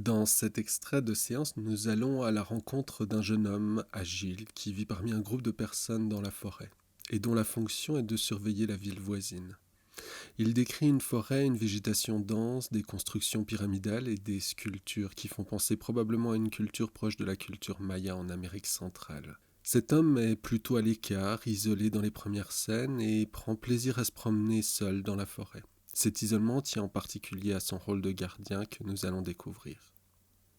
Dans cet extrait de séance, nous allons à la rencontre d'un jeune homme agile qui vit parmi un groupe de personnes dans la forêt et dont la fonction est de surveiller la ville voisine. Il décrit une forêt, une végétation dense, des constructions pyramidales et des sculptures qui font penser probablement à une culture proche de la culture maya en Amérique centrale. Cet homme est plutôt à l'écart, isolé dans les premières scènes et prend plaisir à se promener seul dans la forêt. Cet isolement tient en particulier à son rôle de gardien que nous allons découvrir.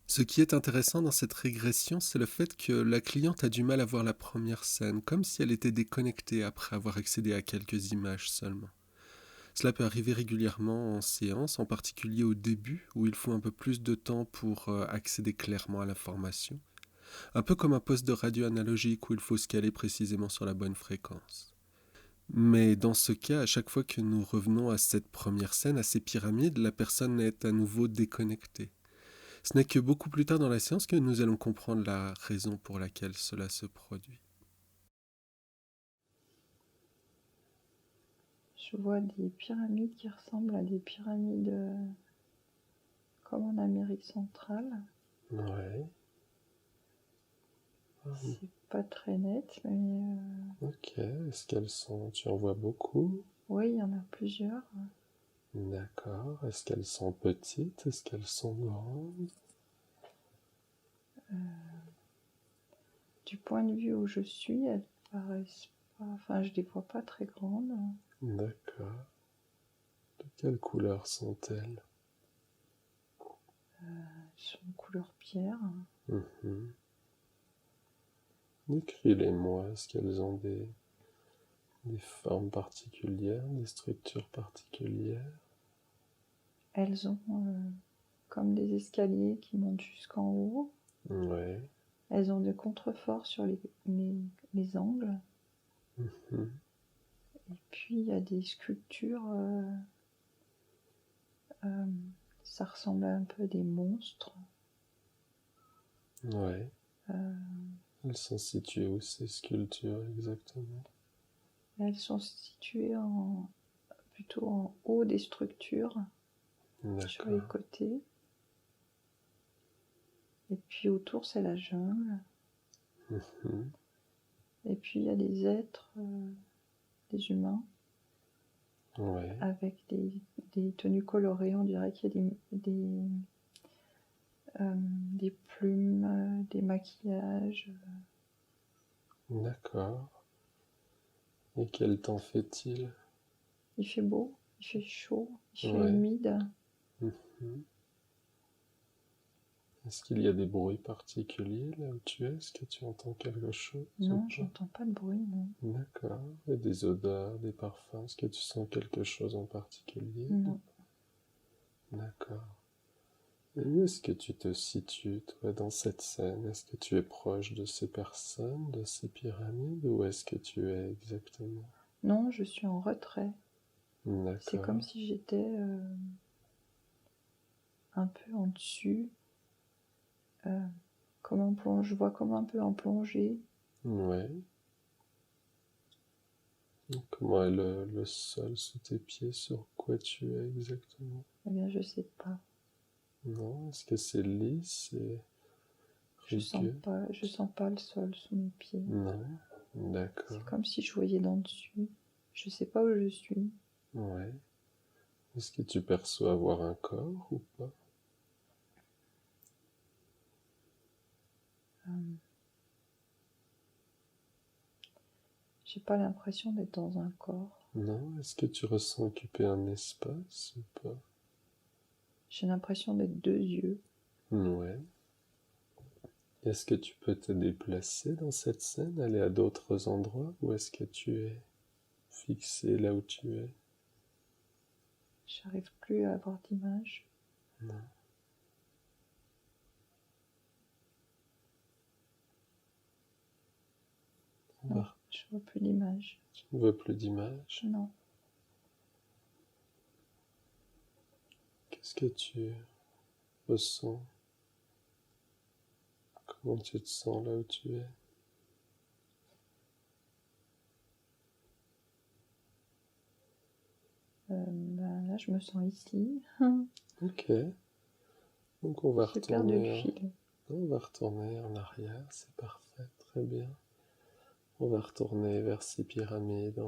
Ce qui est intéressant dans cette régression, c'est le fait que la cliente a du mal à voir la première scène, comme si elle était déconnectée après avoir accédé à quelques images seulement. Cela peut arriver régulièrement en séance, en particulier au début, où il faut un peu plus de temps pour accéder clairement à l'information. Un peu comme un poste de radio analogique où il faut se caler précisément sur la bonne fréquence. Mais dans ce cas, à chaque fois que nous revenons à cette première scène, à ces pyramides, la personne est à nouveau déconnectée. Ce n'est que beaucoup plus tard dans la séance que nous allons comprendre la raison pour laquelle cela se produit. Je vois des pyramides qui ressemblent à des pyramides comme en Amérique centrale. Ouais. C'est pas très net, mais Ok, est-ce qu'elles sont... Tu en vois beaucoup? oui, il y en a plusieurs. D'accord. Est-ce qu'elles sont petites? Est-ce qu'elles sont grandes? Du point de vue où je suis, elles paraissent pas... Enfin, je les vois pas très grandes. D'accord. De quelle couleur sont-elles? Elles sont couleur pierre. Mhm. Décris-les-moi. Est-ce qu'elles ont des formes particulières, des structures particulières? Elles ont comme des escaliers qui montent jusqu'en haut. Ouais. Elles ont des contreforts sur les angles. Mhm. Et puis, il y a des sculptures... ça ressemble un peu à des monstres. Ouais. Euh, Elles sont situées où ces sculptures exactement? Elles sont situées plutôt en haut des structures, sur les D'accord. côtés. Et puis autour, c'est la jungle. Mhm. Et puis il y a des êtres, des humains, Ouais. avec des tenues colorées. On dirait qu'il y a des plumes, des maquillages. D'accord. Et quel temps fait-il? Il fait beau, il fait chaud, il fait Ouais. humide. Mhm. Est-ce qu'il y a des bruits particuliers là où tu es? Est-ce que tu entends quelque chose ou Non, pas? j'entends pas de bruit, non. D'accord. Et des odeurs, des parfums? Est-ce que tu sens quelque chose en particulier? Non. D'accord. Et où est-ce que tu te situes, toi, dans cette scène? Est-ce que tu es proche de ces personnes, de ces pyramides, ou est-ce que tu es exactement? Non, je suis en retrait. C'est comme D'accord. si j'étais un peu en dessus, comme en plonge. Je vois comme un peu en plongée. Ouais. Comment est le sol sous tes pieds? Sur quoi tu es exactement? Eh bien, je sais pas. Non? Est-ce que c'est lisse et rugueux? Je sens pas le sol sous mes pieds. Non? C'est D'accord. comme si je voyais d'en dessus. Je sais pas où je suis. Ouais. Est-ce que tu perçois avoir un corps ou pas? Euh, j'ai pas l'impression d'être dans un corps. Non? Est-ce que tu ressens occuper un espace ou pas? J'ai l'impression d'être deux yeux. Ouais. Est-ce que tu peux te déplacer dans cette scène, aller à d'autres endroits, ou est-ce que tu es fixé là où tu es? J'arrive plus à avoir d'image. Non. Non, Bah, je vois plus d'image. tu ne veux plus d'image? Non. Qu'est-ce que tu ressens? Comment tu te sens là où tu es? Ben là, je me sens ici. Ok. Donc on va J'ai perdu le retourner fil. on va retourner en arrière, c'est parfait, très bien. On va retourner vers ces pyramides,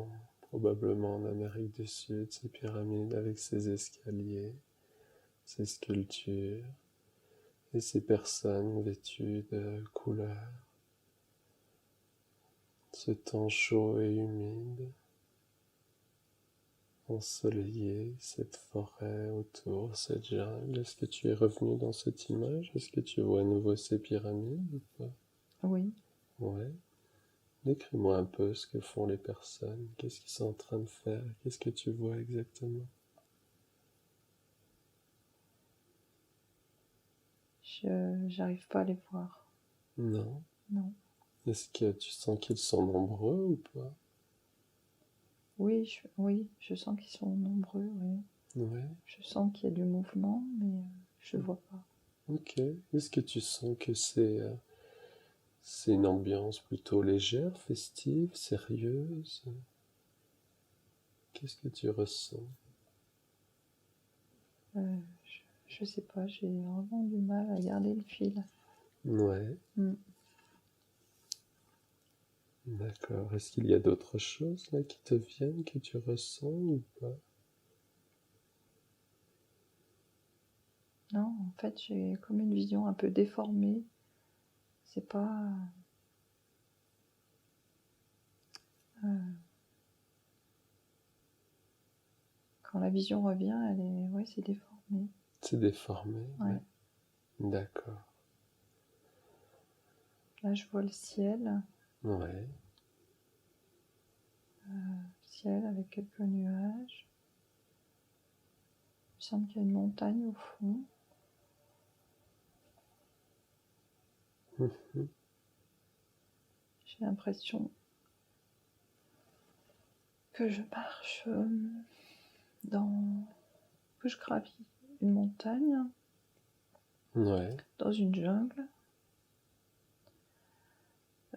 probablement en Amérique du Sud, ces pyramides avec ces escaliers, ces sculptures et ces personnes vêtues de couleurs. Ce temps chaud et humide, ensoleillé, cette forêt autour, cette jungle. Est-ce que tu es revenu dans cette image? Est-ce que tu vois à nouveau ces pyramides ou pas? Oui. Ouais. Décris-moi un peu ce que font les personnes, qu'est-ce qu'ils sont en train de faire, qu'est-ce que tu vois exactement? J'arrive pas à les voir. Non. Non. Est-ce que tu sens qu'ils sont nombreux ou pas? Oui, je sens qu'ils sont nombreux, oui. Ouais. Je sens qu'il y a du mouvement, mais je vois pas. Ok. Est-ce que tu sens que c'est une ambiance plutôt légère, festive, sérieuse? Qu'est-ce que tu ressens? Je sais pas, j'ai vraiment du mal à garder le fil. Ouais. Mm. D'accord. Est-ce qu'il y a d'autres choses là qui te viennent, que tu ressens ou pas? Non, en fait, j'ai comme une vision un peu déformée. C'est pas. euh, Quand la vision revient, elle est. Ouais, c'est déformé. C'est déformé, Ouais. D'accord. Là, je vois le ciel. Ouais. Ciel avec quelques nuages. Il me semble qu'il y a une montagne au fond. Mhm. J'ai l'impression que je marche que je gravis une montagne Ouais. dans une jungle.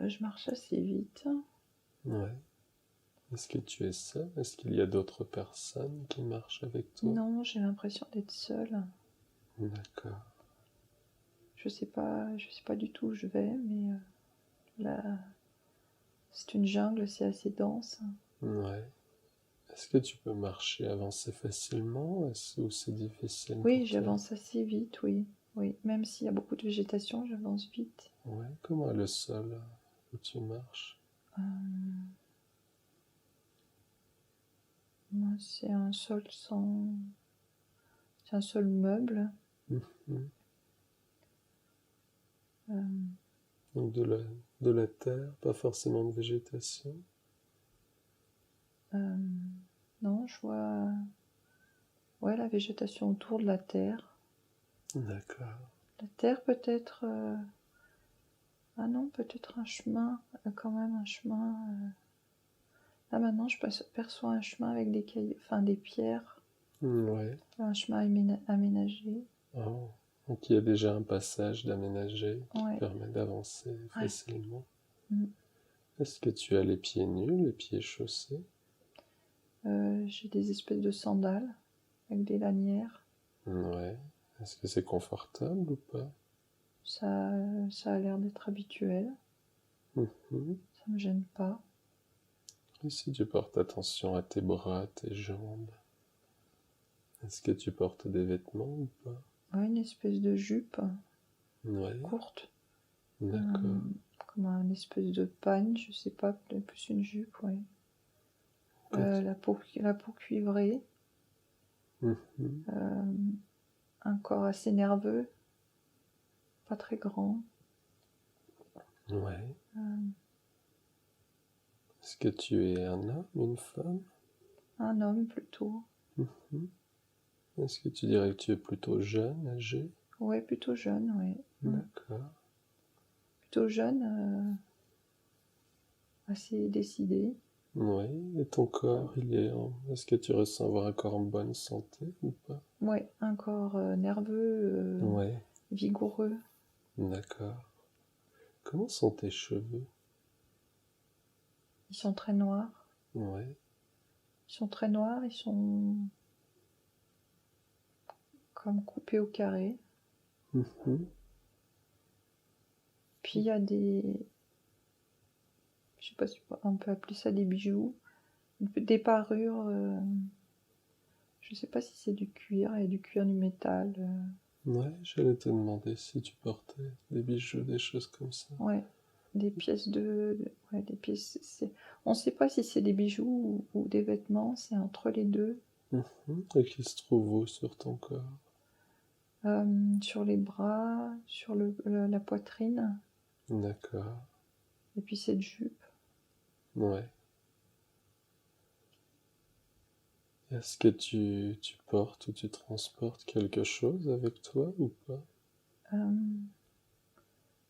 Je marche assez vite. Ouais. Est-ce que tu es seul? Est-ce qu'il y a d'autres personnes qui marchent avec toi? Non, j'ai l'impression d'être seule. D'accord. Je sais pas du tout où je vais, mais là, c'est une jungle, c'est assez dense. Ouais. Est-ce que tu peux marcher, avancer facilement? Ou c'est difficile Oui, pour toi? j'avance assez vite, oui. Oui, même s'il y a beaucoup de végétation, j'avance vite. Ouais. Comment est le sol où tu marches? Euh, Moi, c'est un sol sans. C'est un sol meuble. Mhm. Euh, Donc de la terre, pas forcément de végétation. euh, non, je vois. Ouais, la végétation autour de la terre. D'accord. La terre peut-être. Ah non, peut-être un chemin. Quand même, un chemin. Là maintenant, je perçois un chemin avec des cailloux, enfin des pierres. Ouais. Un chemin aménagé. Oh. Donc il y a déjà un passage d'aménagé qui Ouais, permet d'avancer ouais. facilement. Mm. Est-ce que tu as les pieds nus, les pieds chaussés? J'ai des espèces de sandales avec des lanières. Ouais. Est-ce que c'est confortable ou pas? Ça, ça a l'air d'être habituel. Mhm. Ça me gêne pas. Et si tu portes attention à tes bras, tes jambes, est-ce que tu portes des vêtements ou pas? Ouais, une espèce de jupe Ouais, courte. d'accord. Comme un espèce de pagne, je sais pas, peut-être plus une jupe, ouais. Quand- La peau cuivrée. Mhm. Euh, un corps assez nerveux, pas très grand. Ouais. Euh, Est-ce que tu es un homme, une femme? un homme plutôt. Mhm. Est-ce que tu dirais que tu es plutôt jeune, âgé? Ouais, plutôt jeune, ouais. D'accord. Plutôt jeune, assez décidé. Oui, et ton corps, Est-ce que tu ressens avoir un corps en bonne santé ou pas? Ouais, un corps nerveux, Ouais, vigoureux. d'accord. Comment sont tes cheveux? Ils sont très noirs. Ouais, Ils sont très noirs, ils sont comme coupés au carré. Mhm. Puis il y a je sais pas si on peut appeler ça des bijoux, des parures, je sais pas si c'est du cuir, il y a du cuir, du métal, Ouais, j'allais te demander si tu portais des bijoux, des choses comme ça. ouais, des pièces ouais, des pièces, on sait pas si c'est des bijoux ou des vêtements, c'est entre les deux. Mhm. Et qui se trouve où sur ton corps? Sur les bras, sur la poitrine, D'accord. et puis cette jupe. Ouais. Est-ce que tu portes ou tu transportes quelque chose avec toi ou pas? Euh,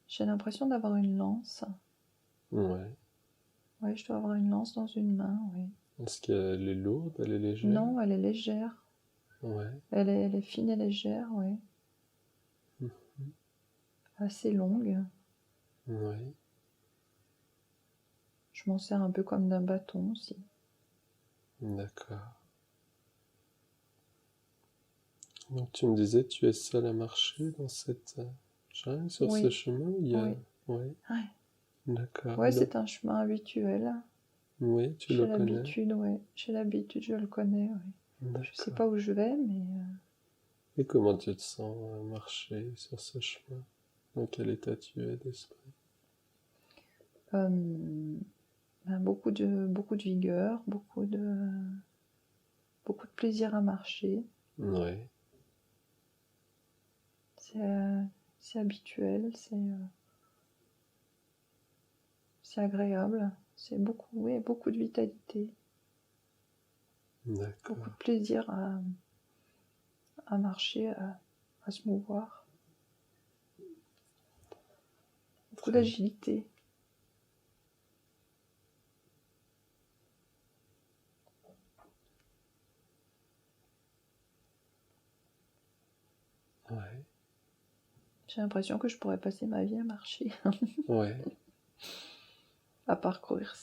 j'ai l'impression d'avoir une lance. Ouais. Ouais, je dois avoir une lance dans une main, oui. Est-ce qu'elle est lourde, elle est légère? Non, elle est légère. Ouais. Elle est fine et légère, oui. Mhm. Assez longue. Ouais. Je m'en sers un peu comme d'un bâton aussi. D'accord. Donc tu me disais, tu es seule à marcher dans cette jungle, sur ce Oui, chemin? Il y a... oui. Ouais. Ouais, D'accord. ouais, c'est un chemin habituel. Oui, tu le J'ai connais. l'habitude, ouais. J'ai l'habitude, je le connais, oui. Je sais D'accord. pas où je vais, mais Et comment tu te sens à marcher sur ce chemin? Dans quel état tu es d'esprit? ben, beaucoup de vigueur, beaucoup de plaisir à marcher. Ouais. C'est c'est habituel, c'est agréable. C'est beaucoup, oui, beaucoup de vitalité, beaucoup de D'accord. plaisir à marcher, à se mouvoir, beaucoup Très d'agilité. bien. Ouais. J'ai l'impression que je pourrais passer ma vie à marcher, Ouais. à parcourir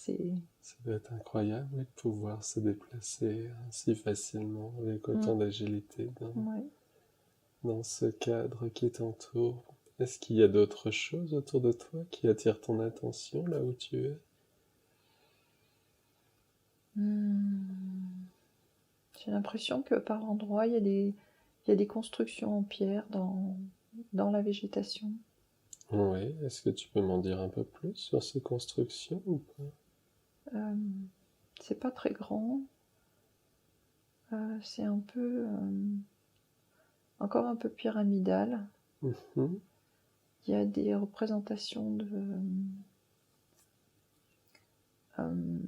Ça doit être incroyable oui, de pouvoir se déplacer si facilement avec Mm, autant d'agilité ouais. dans ce cadre qui t'entoure. Est-ce qu'il y a d'autres choses autour de toi qui attirent ton attention là où tu es? Hmm. J'ai l'impression que par endroits, il y a des constructions en pierre dans la végétation. Oui, est-ce que tu peux m'en dire un peu plus sur ces constructions ou pas? Euh, c'est pas très grand. C'est un peu, encore un peu pyramidal. Mhm. Il y a des représentations euh,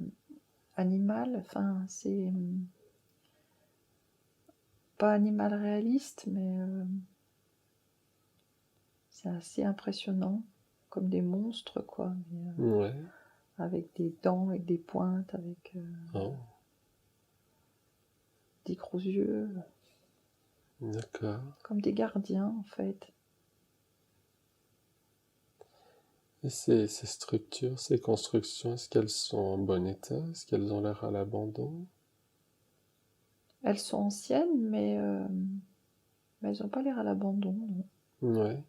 animales. Enfin, c'est pas animal réaliste, mais c'est assez impressionnant, comme des monstres, quoi. Mais, Ouais. avec des dents, avec des pointes, avec Oh, des gros yeux, d'accord. comme des gardiens, en fait. Et ces structures, ces constructions, est-ce qu'elles sont en bon état? Est-ce qu'elles ont l'air à l'abandon? Elles sont anciennes, mais elles n'ont pas l'air à l'abandon, non. Ouais.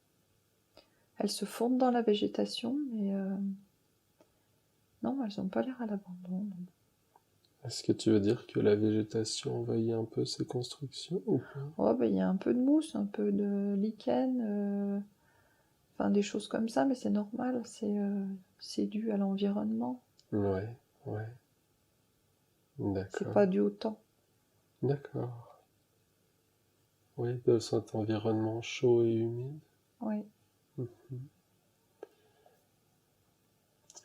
Elles se fondent dans la végétation, mais non, elles n'ont pas l'air à l'abandon, non. Est-ce que tu veux dire que la végétation envahit un peu ces constructions ou pas? Oh, ben, il y a un peu de mousse, un peu de lichen, enfin des choses comme ça, mais c'est normal, c'est dû à l'environnement, Ouais, ouais. c'est D'accord. pas dû au temps. D'accord. Oui, de cet environnement chaud et humide. Oui. Mhm.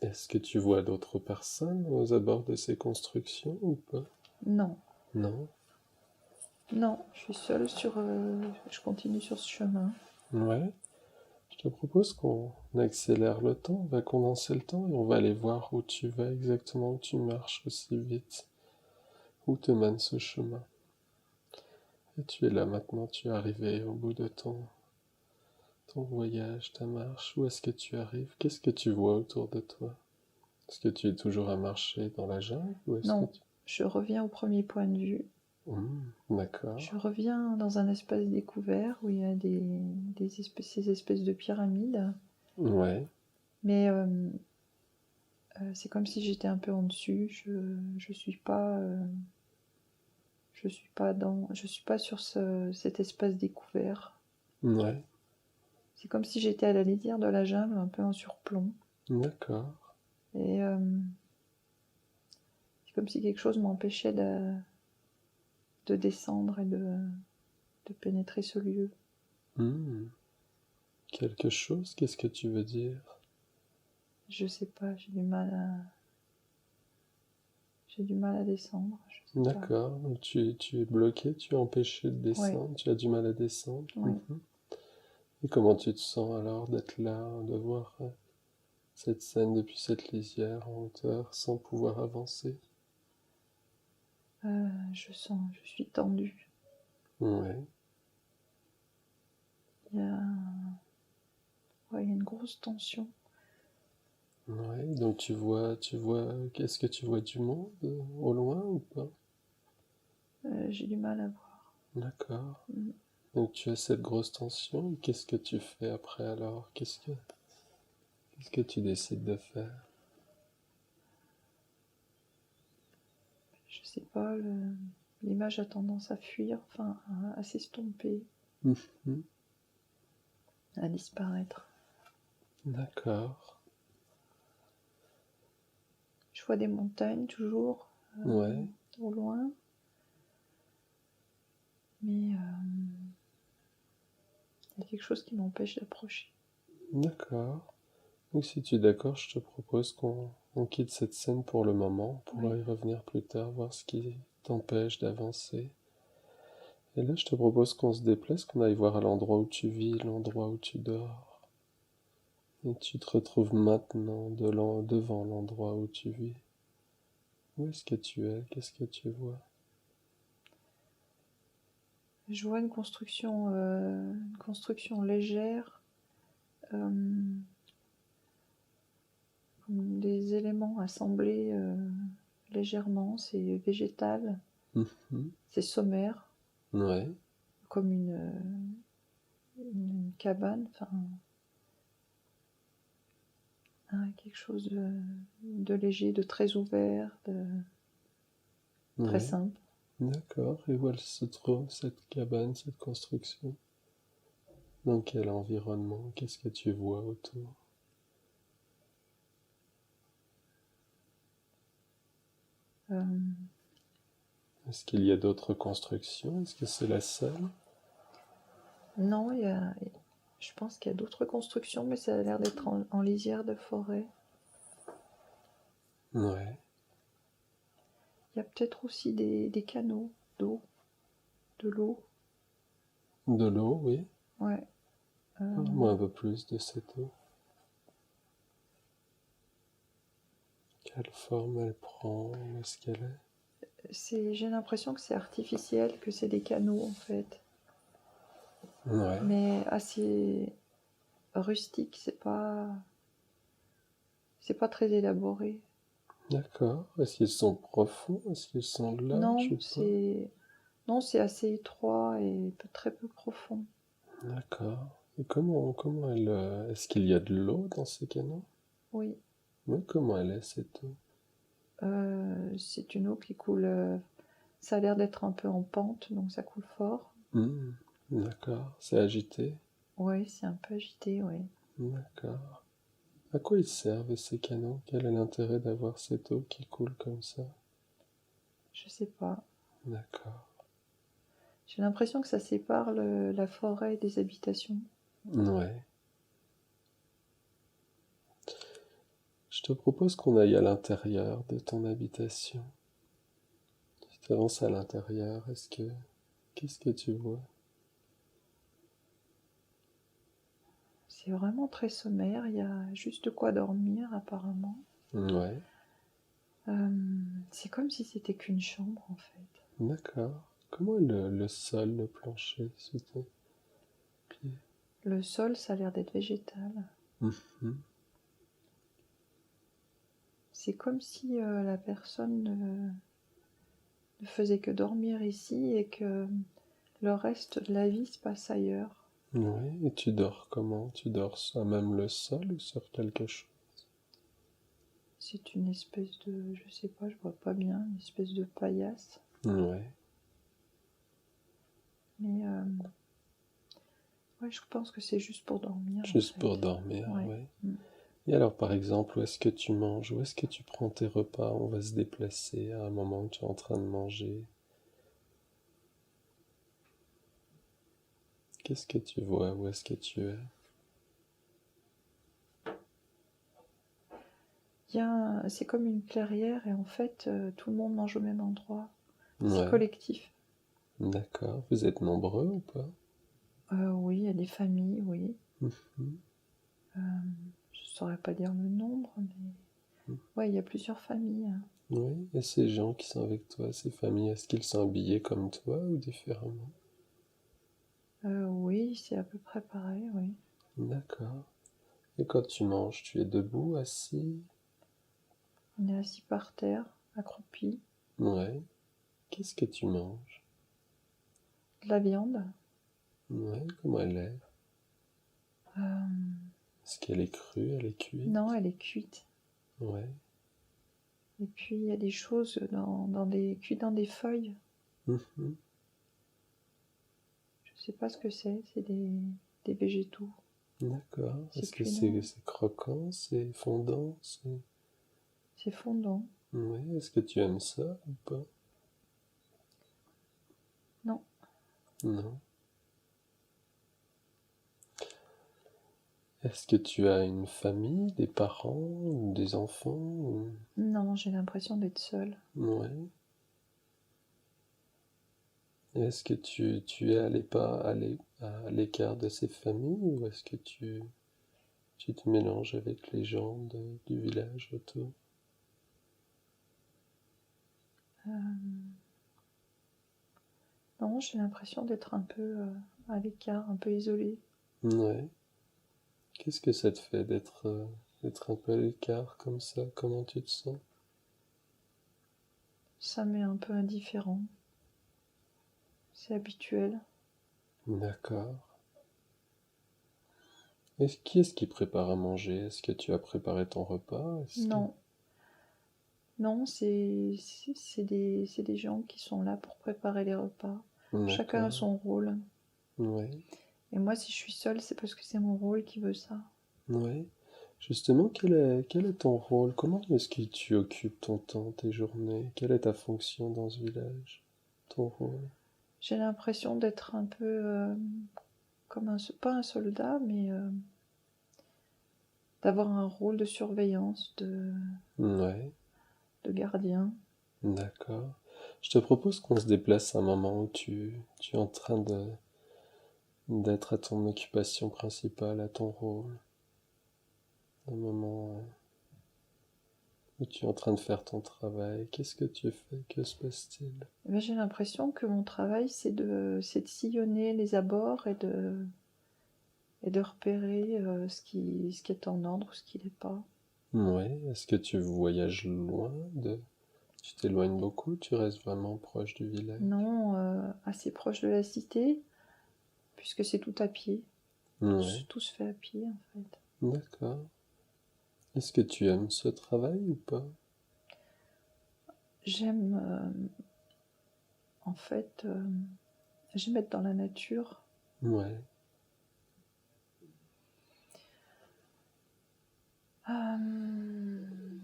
Est-ce que tu vois d'autres personnes aux abords de ces constructions ou pas? Non, Non? non, je suis seule je continue sur ce chemin. Ouais. Je te propose qu'on accélère le temps, on va condenser le temps et on va aller voir où tu vas exactement, où tu marches aussi vite, où te mène ce chemin. Et tu es là maintenant, tu es arrivé au bout de ton voyage, ta marche. Où est-ce que tu arrives? Qu'est-ce que tu vois autour de toi? Est-ce que tu es toujours à marcher dans la jungle ou est-ce que Non, tu... je reviens au premier point de vue. D'accord. Je reviens dans un espace découvert où il y a ces espèces de pyramides, Ouais. mais c'est comme si j'étais un peu en dessus. Je suis pas, je suis pas sur cet espace découvert. Ouais. C'est comme si j'étais à la lisière de la jungle, un peu en surplomb. D'accord. Et c'est comme si quelque chose m'empêchait de descendre et de pénétrer ce lieu. Hmm. Quelque chose, qu'est-ce que tu veux dire? Je sais pas, j'ai du mal à descendre. Je sais pas. D'accord. Donc tu es bloqué, tu es empêché de Ouais, descendre, tu as du mal à descendre. ouais. Et comment tu te sens alors d'être là, de voir cette scène depuis cette lisière en hauteur sans pouvoir avancer? Je suis tendue. Ouais. Il y a, ouais, il y a une grosse tension. Ouais. Donc qu'est-ce que tu vois du monde au loin ou pas? J'ai du mal à voir. D'accord. Mm. Donc tu as cette grosse tension et qu'est-ce que tu fais après alors? Qu'est-ce que tu décides de faire? Je sais pas, l'image a tendance à fuir, enfin à s'estomper, Mhm. à disparaître. D'accord. Je vois des montagnes toujours Ouais. au loin, mais il y a quelque chose qui m'empêche d'approcher. D'accord. Donc si tu es d'accord, je te propose qu'on quitte cette scène pour le moment. On pourra Oui. y revenir plus tard, voir ce qui t'empêche d'avancer. Et là, je te propose qu'on se déplace, qu'on aille voir à l'endroit où tu vis, l'endroit où tu dors. Et tu te retrouves maintenant devant l'endroit où tu vis. Où est-ce que tu es? Qu'est-ce que tu vois? Je vois une construction légère, euh, comme des éléments assemblés légèrement. C'est végétal, Mhm. c'est sommaire, Ouais. comme une cabane, enfin quelque chose de léger, de très ouvert, de très Ouais. simple. D'accord. Et où elle se trouve, cette cabane, cette construction? Dans quel environnement? Qu'est-ce que tu vois autour? Euh, Est-ce qu'il y a d'autres constructions? Est-ce que c'est la seule? non, je pense qu'il y a d'autres constructions, mais ça a l'air d'être en lisière de forêt. Ouais. Il y a peut-être aussi des canaux d'eau, de l'eau. De l'eau, oui. Ouais. Parle-moi un peu plus de cette eau. Quelle forme elle prend? Où est-ce qu'elle J'ai l'impression que c'est artificiel, que c'est des canaux en fait, est? Ouais. mais assez rustique. C'est pas très élaboré. D'accord. Est-ce qu'ils sont profonds? Est-ce qu'ils sont larges Non, ou pas? c'est assez étroit et très peu profond. D'accord. Et comment elle... est-ce qu'il y a de l'eau dans ces canaux? Oui. Oui, comment elle est cette eau? C'est une eau qui coule. Ça a l'air d'être un peu en pente, donc ça coule fort. Hmm. D'accord. C'est agité? Oui, c'est un peu agité, oui. D'accord. À quoi ils servent ces canaux? Quel est l'intérêt d'avoir cette eau qui coule comme ça? Je sais pas. D'accord. J'ai l'impression que ça sépare la forêt des habitations. Ouais. Je te propose qu'on aille à l'intérieur de ton habitation. Si tu avances à l'intérieur, qu'est-ce que tu vois? C'est vraiment très sommaire, il y a juste de quoi dormir apparemment. Ouais, Euh, c'est comme si c'était qu'une chambre en fait. d'accord. Comment est le sol, le plancher sous tes pieds? Le sol, ça a l'air d'être végétal. Mhm. C'est comme si la personne ne faisait que dormir ici et que le reste de la vie se passe ailleurs. Oui, et tu dors comment? Tu dors à même le sol ou sur quelque chose? C'est une espèce de, je sais pas, je vois pas bien, une espèce de paillasse. Oui, Mais ouais, je pense que c'est juste pour dormir en juste pour fait. dormir, Ouais. oui. Mm. Et alors, par exemple, où est-ce que tu manges? Où est-ce que tu prends tes repas? On va se déplacer à un moment où tu es en train de manger. Qu'est-ce que tu vois? Où est-ce que tu es? C'est comme une clairière et en fait, tout le monde mange au même endroit. C'est Ouais, collectif. d'accord. Vous êtes nombreux ou pas? Oui, il y a des familles, oui. Mhm. Je ne saurais pas dire le nombre, mais ouais, il y a plusieurs familles. Oui, et ces gens qui sont avec toi, ces familles, est-ce qu'ils sont habillés comme toi ou différemment? Oui, c'est à peu près pareil, oui. D'accord. Et quand tu manges, tu es debout, assis? On est assis par terre, accroupi, Ouais. Qu'est-ce que tu manges? de la viande. Ouais, comment elle est? Euh, Est-ce qu'elle est crue, elle est non, cuite? elle est cuite. Ouais. Et puis il y a des choses cuites dans des feuilles. Mhm. Je sais pas ce que c'est des végétaux. D'accord. C'est Est-ce que cuit c'est croquant, c'est fondant, c'est fondant. Ouais, est-ce que tu aimes ça ou pas? Non, Non. Est-ce que tu as une famille, des parents ou des enfants non, j'ai l'impression d'être seule. Ouais. Et est-ce que tu es à l'écart de ces familles ou est-ce que tu te mélanges avec les gens du village autour? Euh, non, j'ai l'impression d'être un peu à l'écart, un peu isolée. Ouais. Qu'est-ce que ça te fait d'être un peu à l'écart comme ça? Comment tu te sens? Ça m'est un peu indifférent. C'est habituel. D'accord. Qui est-ce qui prépare à manger? Est-ce que tu as préparé ton repas? Non, non, c'est des gens qui sont là pour préparer les repas. Chacun a D'accord. son rôle. Ouais. Et moi, si je suis seule, c'est parce que c'est mon rôle qui veut ça. Ouais. Justement, quel est ton rôle? Comment est-ce que tu occupes ton temps, tes journées? Quelle est ta fonction dans ce village? Ton rôle? J'ai l'impression d'être un peu comme pas un soldat, mais d'avoir un rôle de surveillance, Ouais, de gardien. d'accord. Je te propose qu'on se déplace à un moment où tu es en train d'être à ton occupation principale, à ton rôle. Un moment où tu es en train de faire ton travail. Qu'est-ce que tu fais? Que se passe-t-il? Eh ben, j'ai l'impression que mon travail, c'est de sillonner les abords et de repérer ce qui est en ordre, ce qui n'est pas. Ouais, est-ce que tu voyages loin de... Tu t'éloignes beaucoup? Tu restes vraiment proche du village? Non, assez proche de la cité, puisque c'est tout à pied. Ouais, Tout se fait à pied, en fait. d'accord. Est-ce que tu aimes ce travail ou pas? J'aime, en fait, j'aime être dans la nature. Ouais,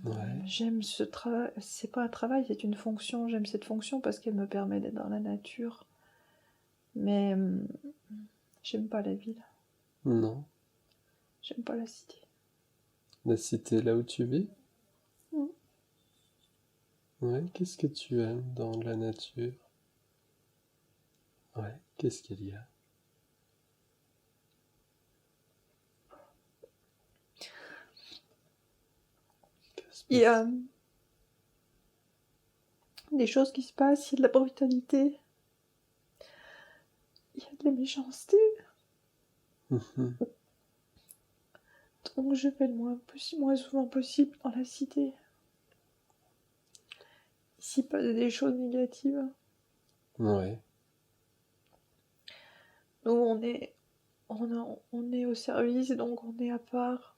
ouais, J'aime ce travail. C'est pas un travail, c'est une fonction. J'aime cette fonction parce qu'elle me permet d'être dans la nature. Mais j'aime pas la ville. non. J'aime pas la cité. La cité là où tu vis? Mm. Ouais, qu'est-ce que tu aimes dans la nature? Ouais, qu'est-ce qu'il y a? Que se Il y a passe? des choses qui se passent, il y a de la brutalité, il y a de la méchanceté. Mhm. Donc je vais le moins souvent possible dans la cité. s'il passe des choses négatives. Ouais. Nous, on est au service, donc on est à part.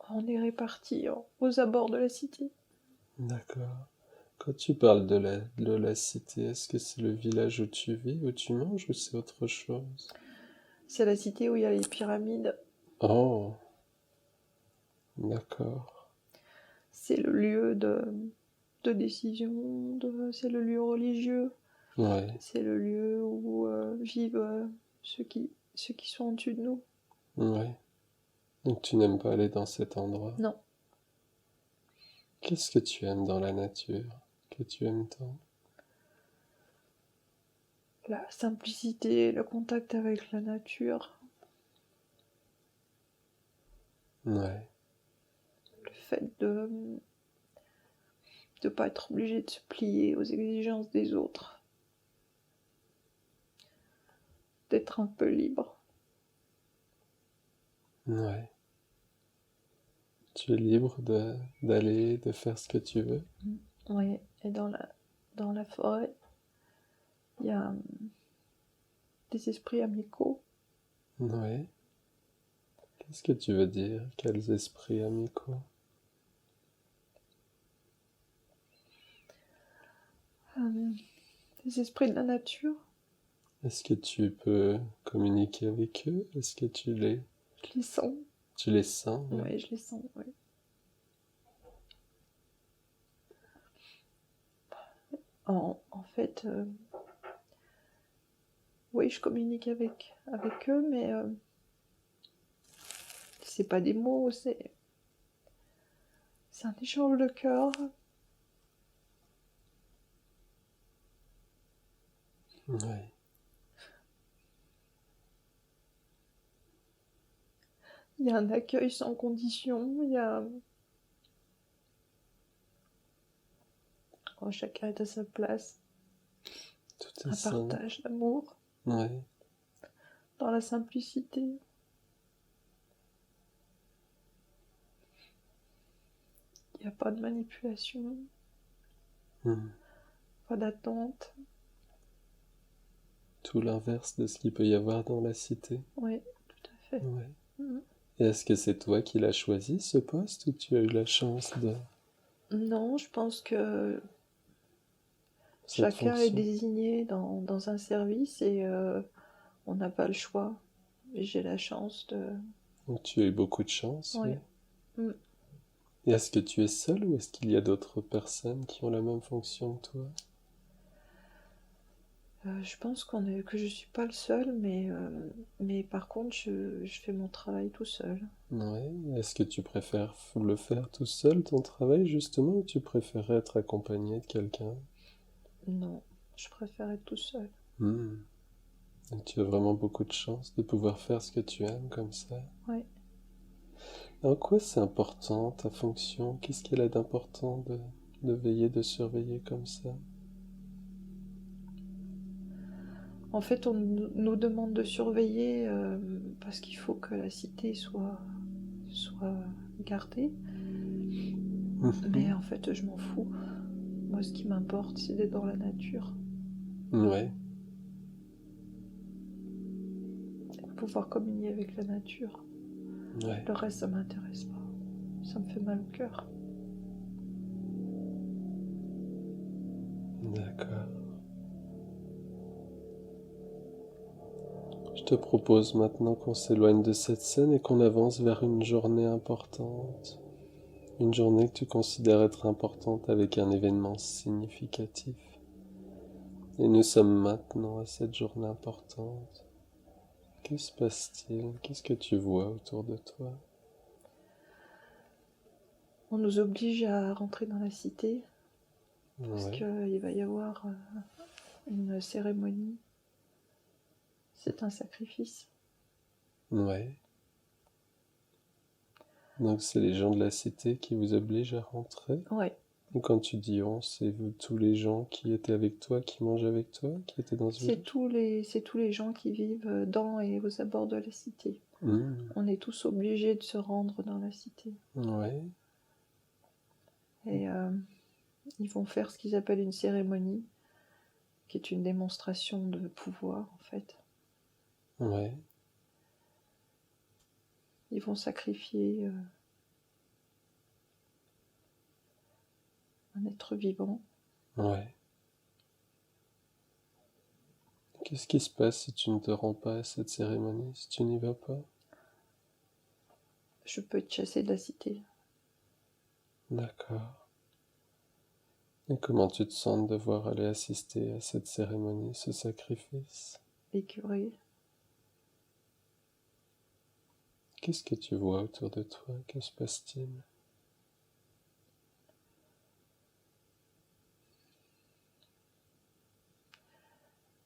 On est répartis aux abords de la cité. D'accord. Quand tu parles de la cité, est-ce que c'est le village où tu vis, où tu manges, ou c'est autre chose? C'est la cité où il y a les pyramides. Oh, d'accord. C'est le lieu de décision, c'est le lieu religieux. Ouais, C'est le lieu où vivent ceux qui sont au-dessus de nous. ouais. Donc tu n'aimes pas aller dans cet endroit. Non, Qu'est-ce que tu aimes dans la nature? Que tu aimes tant? la simplicité, le contact avec la nature, Ouais, le fait de ne pas être obligé de se plier aux exigences des autres, d'être un peu libre. ouais. Tu es libre d'aller, de faire ce que tu veux. Oui, et dans la forêt, il y a des esprits amicaux. Ouais. Qu'est-ce que tu veux dire? Quels esprits amicaux? euh, des esprits de la nature. Est-ce que tu peux communiquer avec eux? Est-ce que Je les sens. tu les sens? Oui. Oui, je les sens, oui. En fait, oui, je communique avec eux, mais c'est pas des mots, c'est un échange de cœur. Ouais. Il y a un accueil sans condition, il y a... Oh, chacun est à sa place. Tout est Un simple. partage d'amour, Ouais. dans la simplicité. Il n'y a pas de manipulation, Hmm. pas d'attente. Tout l'inverse de ce qu'il peut y avoir dans la cité. Oui, tout à fait. Ouais. Mhm. Et est-ce que c'est toi qui l'as choisi, ce poste, ou tu as eu la chance de Non, je pense que cette chacun est fonction? désigné dans un service et on n'a pas le choix. Et j'ai la chance de... Donc tu as eu beaucoup de chance, oui. Ouais. Mm. Et est-ce que tu es seul ou est-ce qu'il y a d'autres personnes qui ont la même fonction que toi? Je pense que je suis pas le seul, mais par contre, je fais mon travail tout seul. Ouais. Est-ce que tu préfères le faire tout seul, ton travail, justement, ou tu préférerais être accompagné de quelqu'un? Non, je préfère être tout seul. Hmm. Donc tu as vraiment beaucoup de chance de pouvoir faire ce que tu aimes comme ça. Ouais. En quoi c'est important ta fonction? Qu'est-ce qu'elle a d'important de veiller, de surveiller comme ça? En fait, on nous demande de surveiller parce qu'il faut que la cité soit gardée. Mais Mhm. en fait, je m'en fous. Moi, ce qui m'importe, c'est d'être dans la nature. Ouais, De pouvoir communier avec la nature. ouais, Le reste, ça m'intéresse pas. Ça me fait mal au cœur. d'accord. Je te propose maintenant qu'on s'éloigne de cette scène et qu'on avance vers une journée importante. Une journée que tu considères être importante avec un événement significatif. Et nous sommes maintenant à cette journée importante. Que se passe-t-il? Qu'est-ce que tu vois autour de toi? On nous oblige à rentrer dans la cité parce Ouais, qu'il va y avoir une cérémonie. C'est un sacrifice. ouais. Donc c'est les gens de la cité qui vous obligent à rentrer? Ouais, Et quand tu dis on, c'est vous tous les gens qui étaient avec toi, qui mangent avec toi, qui étaient dans ce village? c'est tous les gens qui vivent dans et aux abords de la cité. Hmm. On est tous obligés de se rendre dans la cité. Ouais, Et Ils vont faire ce qu'ils appellent une cérémonie, qui est une démonstration de pouvoir, en fait. Ouais, Ils vont sacrifier un être vivant. ouais. Qu'est-ce qui se passe si tu ne te rends pas à cette cérémonie, si tu n'y vas pas? Je peux être chassée de la cité. D'accord. Et comment tu te sens de devoir aller assister à cette cérémonie, ce sacrifice? Écœurée. Qu'est-ce que tu vois autour de toi? Que se passe-t-il?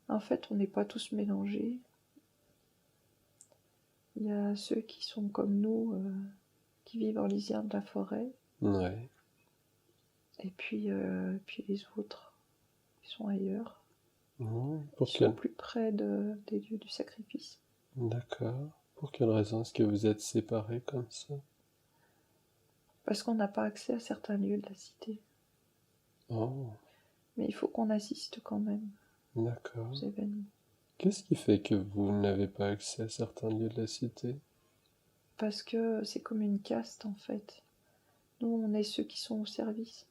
En fait, on n'est pas tous mélangés. Il y a ceux qui sont comme nous, qui vivent en lisière de la forêt, Ouais. et puis les autres qui sont ailleurs, Ouais, qui sont plus près des lieux du sacrifice. D'accord. Pour quelle raison est-ce que vous êtes séparés comme ça? Parce qu'on n'a pas accès à certains lieux de la cité. Oh, Mais il faut qu'on assiste quand même d'accord. aux événements. Qu'est-ce qui fait que vous n'avez pas accès à certains lieux de la cité? Parce que c'est comme une caste en fait. Nous, on est ceux qui sont au service.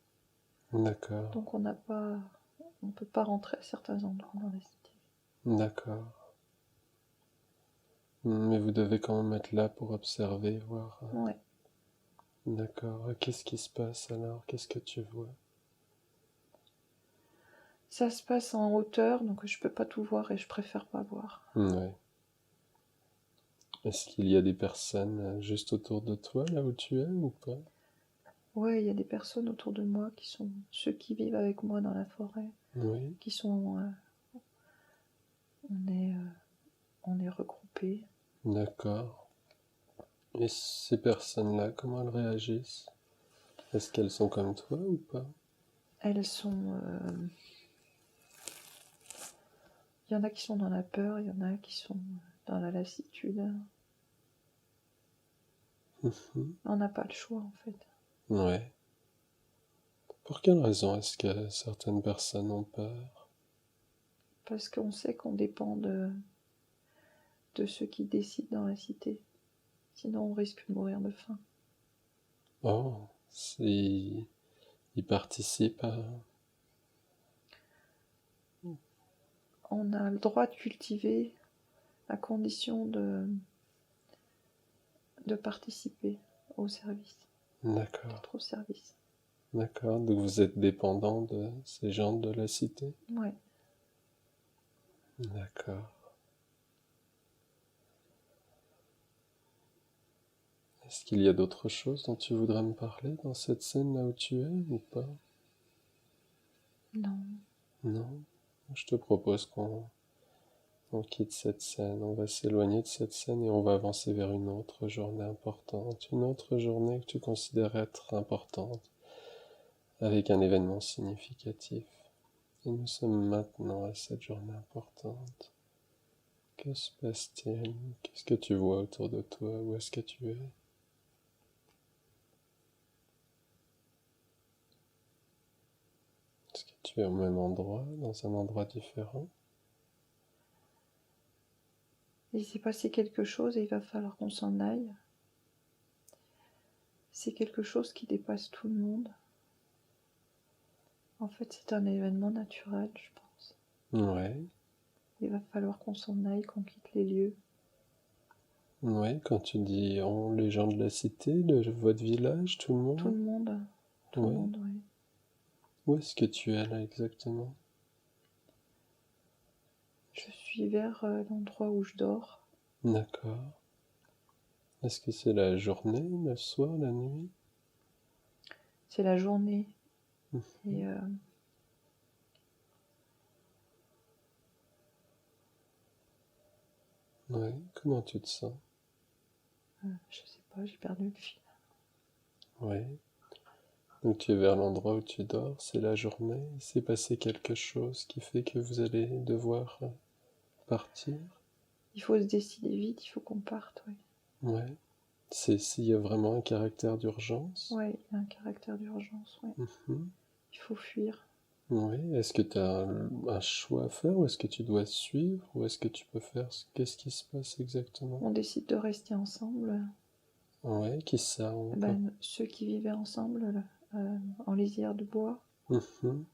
D'accord, Donc on peut pas rentrer à certains endroits dans la cité. d'accord. Mais vous devez quand même être là pour observer, voir. Ouais. D'accord. Qu'est-ce qui se passe alors? Qu'est-ce que tu vois? Ça se passe en hauteur, donc je peux pas tout voir et je préfère pas voir. Ouais. Est-ce qu'il y a des personnes juste autour de toi, là où tu es, ou pas? Ouais, il y a des personnes autour de moi qui sont ceux qui vivent avec moi dans la forêt, Oui, qui sont, on est regroupés. d'accord. Et ces personnes-là, comment elles réagissent? Est-ce qu'elles sont comme toi ou pas? Elles sont, il y en a qui sont dans la peur, il y en a qui sont dans la lassitude. Mhm. On n'a pas le choix en fait. Ouais. Pour quelle raison est-ce que certaines personnes ont peur? Parce qu'on sait qu'on dépend de ceux qui décident dans la cité. Sinon, on risque de mourir de faim. Oh, ils participent à... On a le droit de cultiver à condition de participer au service, D'accord, d'être au service. d'accord. Donc vous êtes dépendant de ces gens de la cité? Ouais. D'accord. Est-ce qu'il y a d'autres choses dont tu voudrais me parler dans cette scène là où tu es ou pas? Non. Non? Je te propose qu'on quitte cette scène, on va s'éloigner de cette scène et on va avancer vers une autre journée importante, une autre journée que tu considères être importante, avec un événement significatif. Et nous sommes maintenant à cette journée importante. Que se passe-t-il? Qu'est-ce que tu vois autour de toi? Où est-ce que tu es? Est-ce que tu es au même endroit, dans un endroit différent? Il s'est passé quelque chose et il va falloir qu'on s'en aille. C'est quelque chose qui dépasse tout le monde. En fait, c'est un événement naturel, je pense. Ouais. Il va falloir qu'on s'en aille, qu'on quitte les lieux. Ouais, quand tu dis on, les gens de la cité, de votre village, tout le Tout monde? le monde, tout le Ouais. monde, oui. Où est-ce que tu es là exactement? Je suis vers l'endroit où je dors. D'accord. Est-ce que c'est la journée, le soir, la nuit? C'est la journée. Et Ouais, comment tu te sens? je sais pas, j'ai perdu le fil. Ouais. Donc tu es vers l'endroit où tu dors, c'est la journée, il s'est passé quelque chose qui fait que vous allez devoir partir? Il faut se décider vite, il faut qu'on parte, oui. Ouais. C'est s'il y a vraiment un caractère d'urgence? Ouais, il y a un caractère d'urgence, ouais. Mhm. Il faut fuir. Oui, est-ce que tu as un choix à faire ou est-ce que tu dois suivre ou est-ce que tu peux faire qu'est-ce qui se passe exactement? On décide de rester ensemble. Ouais, qui ça encore? Ben, ceux qui vivaient ensemble en lisière de bois. Mhm,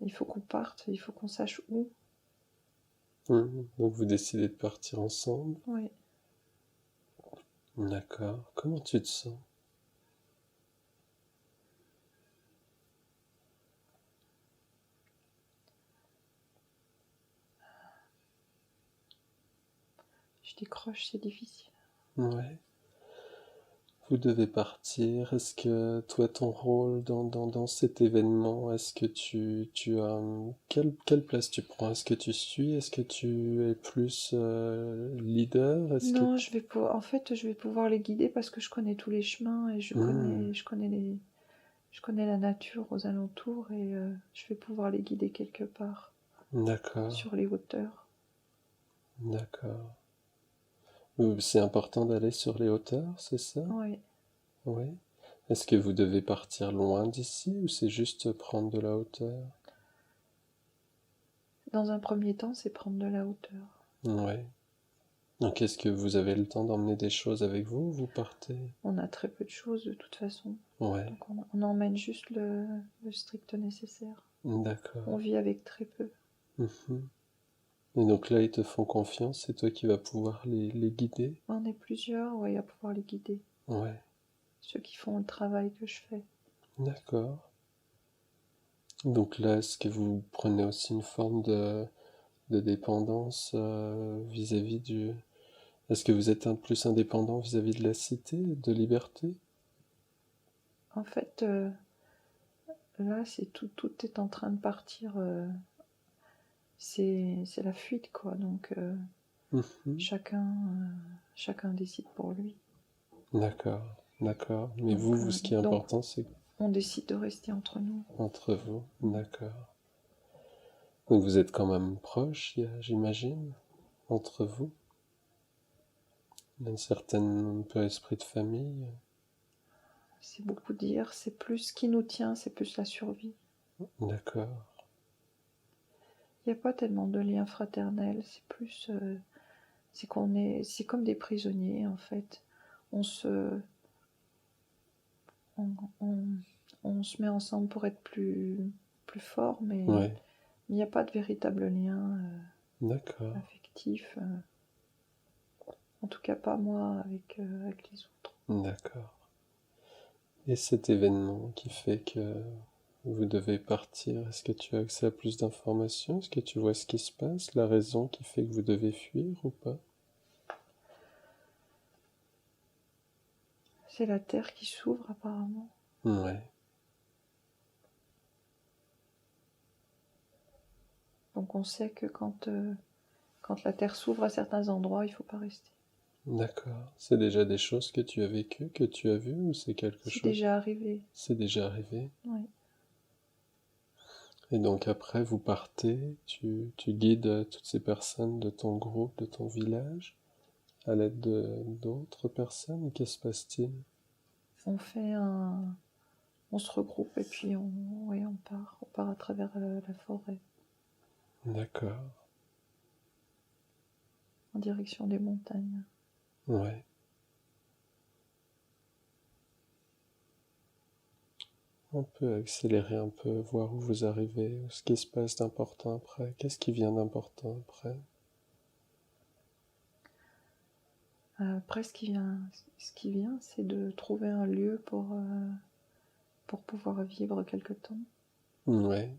Il faut qu'on parte, il faut qu'on sache où. mhm. Donc vous décidez de partir ensemble? Oui. D'accord. Comment tu te sens? Je décroche, c'est difficile. Ouais. Vous devez partir. Est-ce que toi, ton rôle dans cet événement, est-ce que tu as... quelle place tu prends? Est-ce que tu suis? Est-ce que tu es plus leader? Est-ce que... Non, en fait, je vais pouvoir les guider parce que je connais tous les chemins et Hmm, je connais la nature aux alentours et je vais pouvoir les guider quelque part d'accord, sur les hauteurs. d'accord. C'est important d'aller sur les hauteurs, c'est ça? Oui. Oui. Est-ce que vous devez partir loin d'ici ou c'est juste prendre de la hauteur? Dans un premier temps, c'est prendre de la hauteur. Oui. Donc est-ce que vous avez le temps d'emmener des choses avec vous ou vous partez? On a très peu de choses de toute façon. Ouais, Donc on emmène juste le strict nécessaire. On d'accord. vit avec très peu. Mhm. Et donc là, ils te font confiance, c'est toi qui vas pouvoir les guider? On est plusieurs, oui, à pouvoir les guider. Ouais, Ceux qui font le travail que je fais. d'accord. Donc là, est-ce que vous prenez aussi une forme de dépendance vis-à-vis du... Est-ce que vous êtes un plus indépendant vis-à-vis de la cité, de liberté? En fait, là, tout est en train de partir. C'est la fuite, quoi. Donc Mhm. chacun décide pour lui. D'accord, d'accord. Mais Donc, vous, ce qui est donc important, c'est on décide de rester entre nous. entre vous. D'accord. Donc vous êtes quand même proches, j'imagine, entre vous. Il y a une certaine un peu esprit de famille. C'est beaucoup dire. C'est plus ce qui nous tient, c'est plus la survie. D'accord. Il n'y a pas tellement de lien fraternel. C'est plus, c'est comme des prisonniers en fait. On se, on, on- on se met ensemble pour être plus fort, mais Ouais, il n'y a pas de véritable lien d'accord, affectif. En tout cas, pas moi avec les autres. d'accord. Et cet événement qui fait que vous devez partir, est-ce que tu as accès à plus d'informations? Est-ce que tu vois ce qui se passe? La raison qui fait que vous devez fuir ou pas? C'est la terre qui s'ouvre apparemment. Ouais, Donc on sait que quand la terre s'ouvre à certains endroits, il ne faut pas rester. d'accord. C'est déjà des choses que tu as vécues, que tu as vues ou c'est quelque C'est chose? déjà arrivé. C'est déjà arrivé. Oui. Et donc après, vous partez, tu guides toutes ces personnes de ton groupe, de ton village, à l'aide d'autres personnes. Qu'est-ce qui se passe-t-il? On fait un, on se regroupe et puis oui, on part. On part à travers la forêt D'accord. en direction des montagnes. Ouais. On peut accélérer un peu, voir où vous arrivez, ce qui se passe d'important après. Qu'est-ce qui vient d'important après? Après, ce qui vient, c'est de trouver un lieu pour pouvoir vivre quelque temps. Ouais.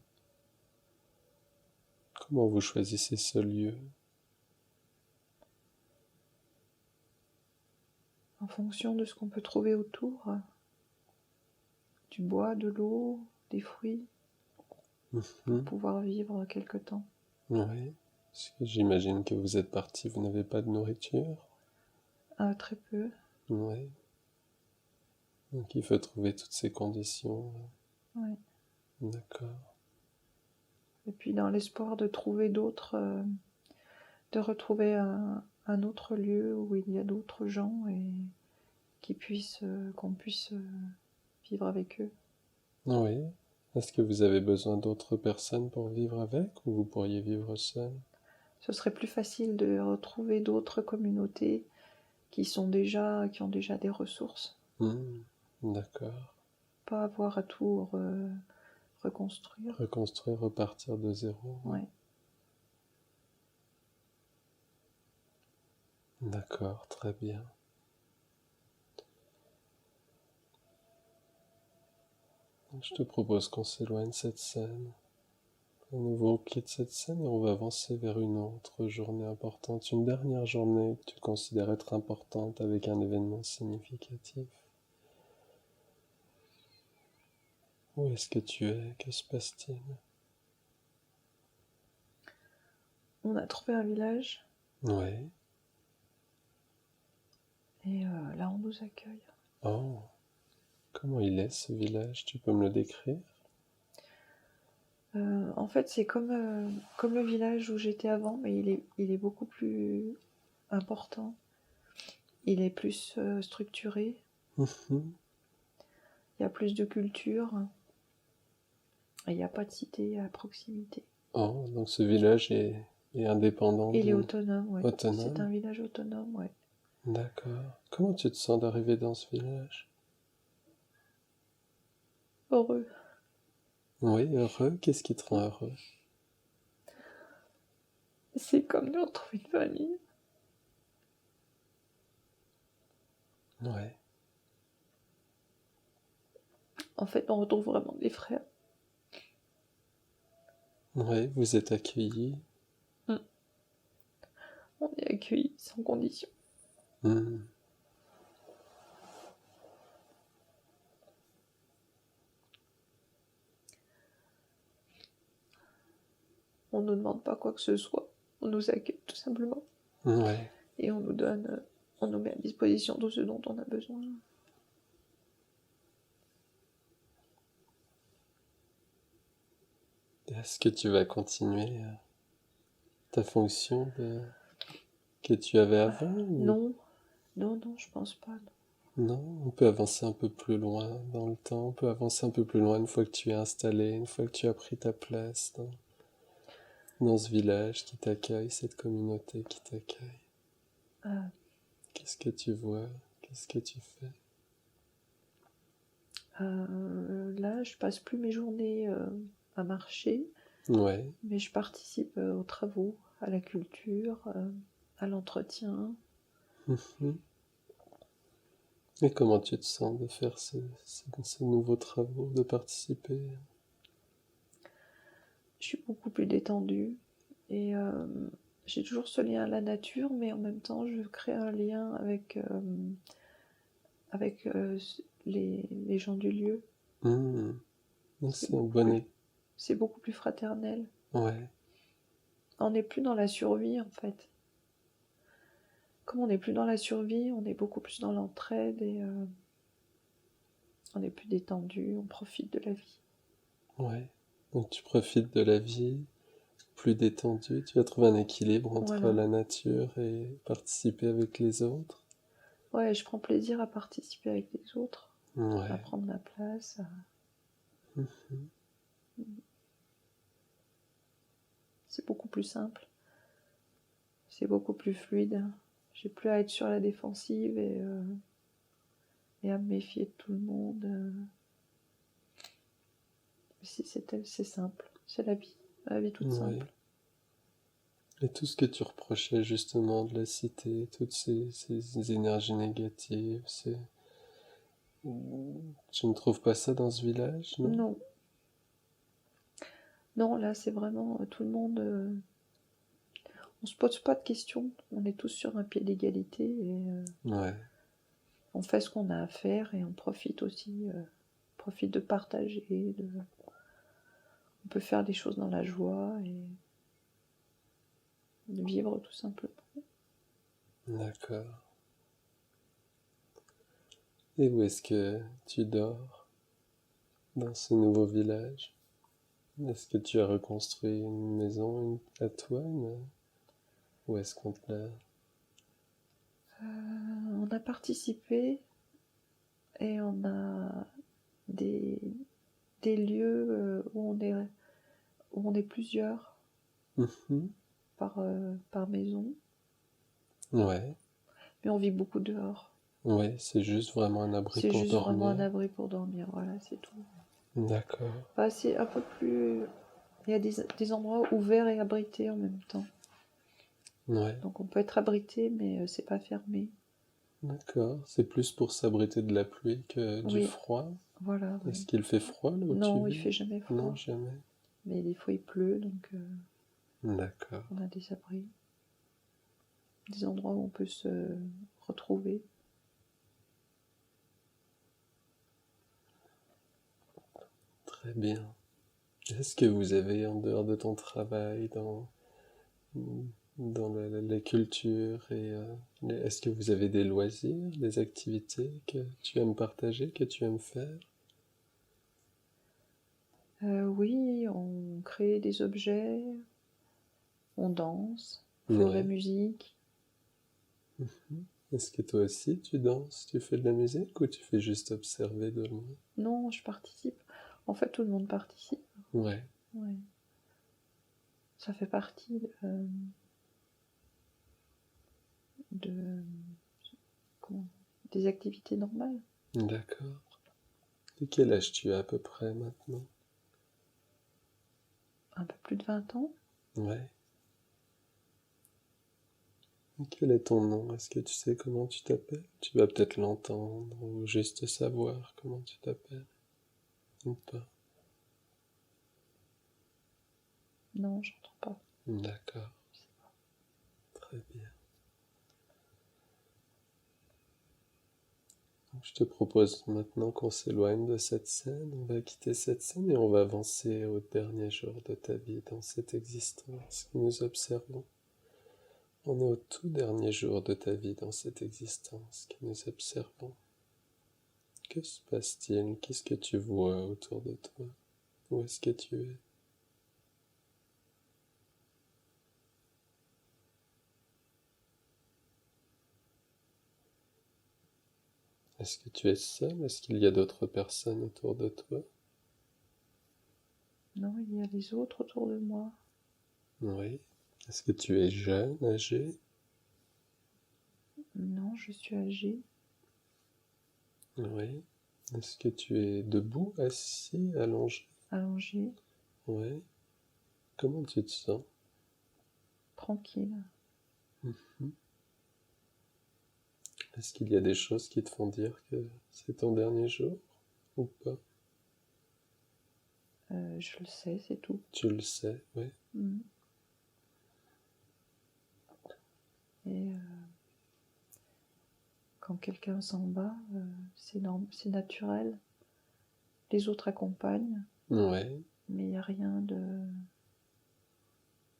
Comment vous choisissez ce lieu? En fonction de ce qu'on peut trouver autour, du bois, de l'eau, des fruits, pour Mhm. pouvoir vivre quelque temps. Ouais. Parce que j'imagine que vous êtes parti, vous n'avez pas de nourriture. Très peu. Ouais. Donc il faut trouver toutes ces conditions. Ouais. D'accord. Et puis dans l'espoir de trouver de retrouver un autre lieu où il y a d'autres gens et qu'on puisse vivre avec eux. Oui. Est-ce que vous avez besoin d'autres personnes pour vivre avec ou vous pourriez vivre seul? Ce serait plus facile de retrouver d'autres communautés qui ont déjà des ressources. D'accord. Pas avoir à tout reconstruire. Reconstruire, repartir de zéro. Ouais. D'accord, très bien. Je te propose qu'on s'éloigne de cette scène. À nouveau, on quitte cette scène et on va avancer vers une autre journée importante, une dernière journée que tu considères être importante avec un événement significatif. Où est-ce que tu es? Que se passe-t-il? On a trouvé un village. Oui. Et là, on nous accueille. Oh, comment il est ce village? Tu peux me le décrire? En fait, c'est comme le village où j'étais avant, mais il est beaucoup plus important. Il est plus structuré. Mhm. Il y a plus de culture. Et il n'y a pas de cité à proximité. Oh, donc ce village est indépendant Il est autonome, oui. autonome? C'est un village autonome, oui. D'accord. Comment tu te sens d'arriver dans ce village? Heureux. Oui, heureux. Qu'est-ce qui te rend heureux? C'est comme de retrouver une famille. Ouais. En fait, on retrouve vraiment des frères. Oui, vous êtes accueillis. On est accueillis sans condition. Hmm. On ne nous demande pas quoi que ce soit. On nous accueille tout simplement. Ouais. Et on nous met à disposition tout ce dont on a besoin. Est-ce que tu vas continuer ta fonction que tu avais avant Non, non, je pense pas. Non. Non, on peut avancer un peu plus loin dans le temps, on peut avancer un peu plus loin une fois que tu es installé, une fois que tu as pris ta place dans ce village qui t'accueille, cette communauté qui t'accueille. Euh, Qu'est-ce que tu vois? Qu'est-ce que tu fais? Là, je passe plus mes journées à marcher, Ouais. mais je participe aux travaux, à la culture, à l'entretien. Mhm. Et comment tu te sens de faire ces nouveaux travaux, de participer? Je suis beaucoup plus détendue et j'ai toujours ce lien à la nature, mais en même temps, je crée un lien avec les gens du lieu. Hmm. C'est C'est un beaucoup bon... plus, c'est beaucoup plus fraternel. Ouais. On n'est plus dans la survie, en fait. Comme on n'est plus dans la survie, on est beaucoup plus dans l'entraide et on est plus détendu, on profite de la vie. Ouais. Donc tu profites de la vie, plus détendu, tu vas trouver un équilibre entre Voilà. la nature et participer avec les autres. Ouais, je prends plaisir à participer avec les autres, à Ouais. prendre ma place. Mhm. C'est beaucoup plus simple, c'est beaucoup plus fluide. J'ai plus à être sur la défensive et à me méfier de tout le monde. C'est simple, c'est la vie toute Ouais. simple. Et tout ce que tu reprochais justement de la cité, toutes ces énergies négatives, tu ne trouves pas ça dans ce village, non? Non, non, là c'est vraiment tout le monde. On se pose pas de questions, on est tous sur un pied d'égalité et Ouais. on fait ce qu'on a à faire et on profite aussi, profite de partager, on peut faire des choses dans la joie et de vivre tout simplement. D'accord. Et où est-ce que tu dors dans ce nouveau village? Est-ce que tu as reconstruit une maison à toi, ou est-ce qu'on te l'a... On a participé et on a des, des lieux où on est plusieurs Mhm. par maison, Ouais, mais on vit beaucoup dehors. ouais, c'est juste vraiment un abri C'est pour juste vraiment un dormir. abri pour dormir, voilà, c'est tout. D'accord. Enfin, c'est un peu plus... Il y a des endroits ouverts et abrités en même temps. Ouais, Donc on peut être abrité, mais c'est pas fermé. d'accord. C'est plus pour s'abriter de la pluie que du Oui, froid. voilà, Est-ce oui. qu'il fait froid là où tu Non, il vis? fait jamais Non, froid. jamais. Mais des fois il pleut, donc D'accord. on a des abris. Des endroits où on peut se retrouver. Très bien. Est-ce que vous avez, en dehors de ton travail, dans la culture est-ce que vous avez des loisirs, des activités que tu aimes partager, que tu aimes faire? Oui, on crée des objets, on danse, on fait de la Ouais. musique. Mhm. Est-ce que toi aussi tu danses, tu fais de la musique ou tu fais juste observer de loin? Non, je participe. En fait, tout le monde participe. Ouais, Ouais. Ça fait partie de comment, des activités normales. d'accord. Et quel âge tu as à peu près maintenant? Un peu plus de 20 ans. Ouais. Et quel est ton nom? Est-ce que tu sais comment tu t'appelles? Tu vas peut-être l'entendre ou juste savoir comment tu t'appelles ou pas. Non, j'entends pas. D'accord, très bien. Donc, je te propose maintenant qu'on s'éloigne de cette scène. On va quitter cette scène et on va avancer au dernier jour de ta vie dans cette existence que nous observons. On est au tout dernier jour de ta vie dans cette existence que nous observons. Que se passe-t-il? Qu'est-ce que tu vois autour de toi? Où est-ce que tu es? Est-ce que tu es seul? Est-ce qu'il y a d'autres personnes autour de toi? Non, il y a les autres autour de moi. Oui. Est-ce que tu es jeune, âgé? Non, je suis âgée. Oui. Est-ce que tu es debout, assis, allongé? Allongée, Oui. Comment tu te sens? tranquille. Mhm. Est-ce qu'il y a des choses qui te font dire que c'est ton dernier jour ou pas? Je le sais, c'est tout. Tu le sais, oui. Mm. Et quand quelqu'un s'en va, c'est naturel. Les autres accompagnent, Ouais, mais il n'y a rien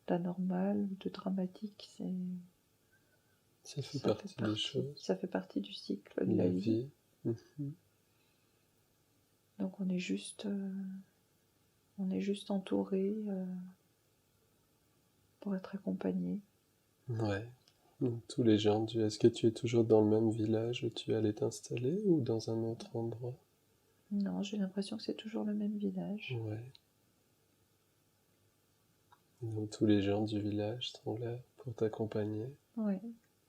d'anormal ou de dramatique. ça fait partie des choses. Ça fait partie du cycle de De la la vie. vie. Mhm. Donc on est juste entouré pour être accompagné. Ouais. Donc, tous les gens, est-ce que tu es toujours dans le même village où tu allais t'installer ou dans un autre endroit? Non, j'ai l'impression que c'est toujours le même village. Ouais. Donc tous les gens du village sont là pour t'accompagner. Ouais.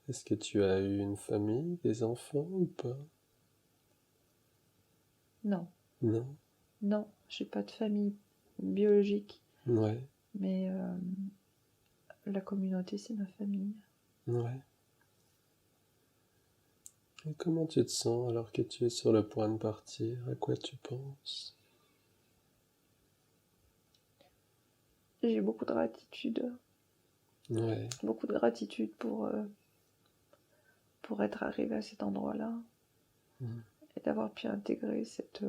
Est-ce que tu as eu une famille, des enfants ou pas? Non, Non? non, j'ai pas de famille biologique, Ouais, mais la communauté, c'est ma famille. ouais. Et comment tu te sens alors que tu es sur le point de partir? À quoi tu penses? J'ai Ouais, beaucoup de gratitude pour être arrivé à cet endroit-là mm. et d'avoir pu intégrer cette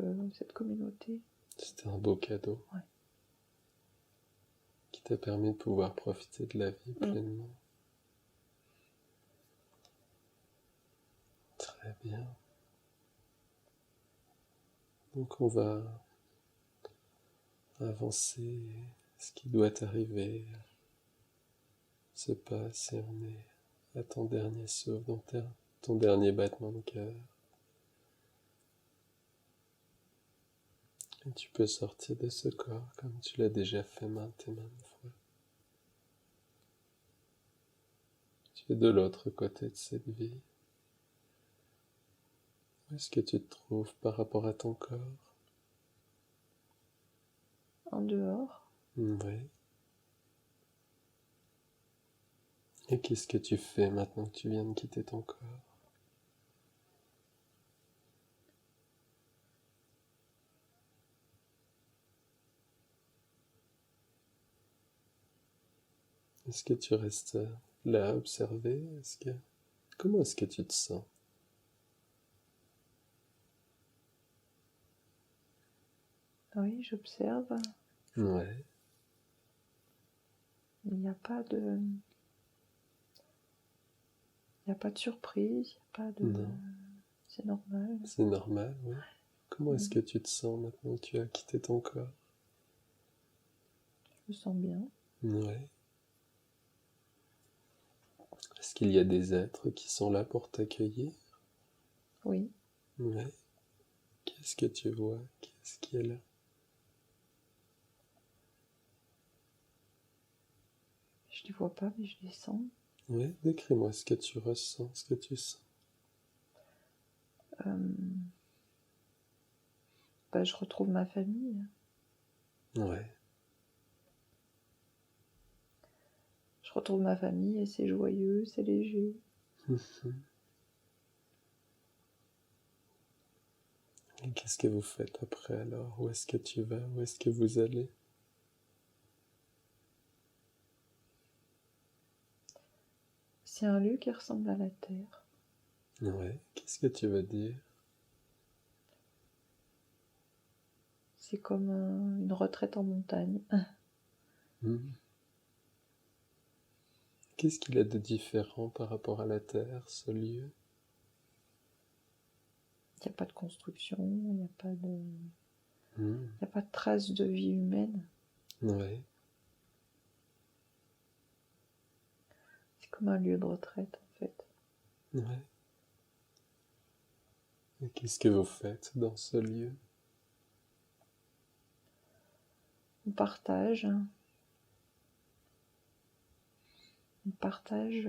communauté. C'était un beau cadeau Ouais. qui t'a permis de pouvoir profiter de la vie Mm. pleinement. Très bien. Donc on va avancer. Ce qui doit arriver se passe et on est à ton dernier souffle, dans ton dernier battement de cœur. Et tu peux sortir de ce corps comme tu l'as déjà fait maintes et maintes fois. Tu es de l'autre côté de cette vie. Où est-ce que tu te trouves par rapport à ton corps? En dehors. Oui. Et qu'est-ce que tu fais maintenant que tu viens de quitter ton corps? Est-ce que tu restes là à observer? Comment est-ce que tu te sens? Oui, j'observe. Ouais. Il n'y a pas de... Il n'y a pas de surprise, il n'y a pas de... Non. C'est normal. C'est normal, oui. Comment est-ce Oui, que tu te sens maintenant que tu as quitté ton corps? je me sens bien. Ouais. Est-ce qu'il y a des êtres qui sont là pour t'accueillir? Oui, Ouais. Qu'est-ce que tu vois? Qu'est-ce qui est là? je les vois pas, mais je les sens. Ouais, décris-moi ce que tu ressens, ce que tu sens. Euh, je retrouve ma famille. Ouais. Je retrouve ma famille et c'est joyeux, c'est léger. Et qu'est-ce que vous faites après alors? Où est-ce que tu vas? Où est-ce que vous allez? C'est un lieu qui ressemble à la terre. Ouais. Qu'est-ce que tu veux dire? C'est comme une retraite en montagne. Hmm. Qu'est-ce qu'il a de différent par rapport à la Terre, ce lieu? Il n'y a pas de construction, il n'y a pas de... Hmm. Il n'y a pas de traces de vie humaine. Ouais. C'est comme un lieu de retraite en fait. Ouais. Et qu'est-ce que vous faites dans ce lieu? On partage. On partage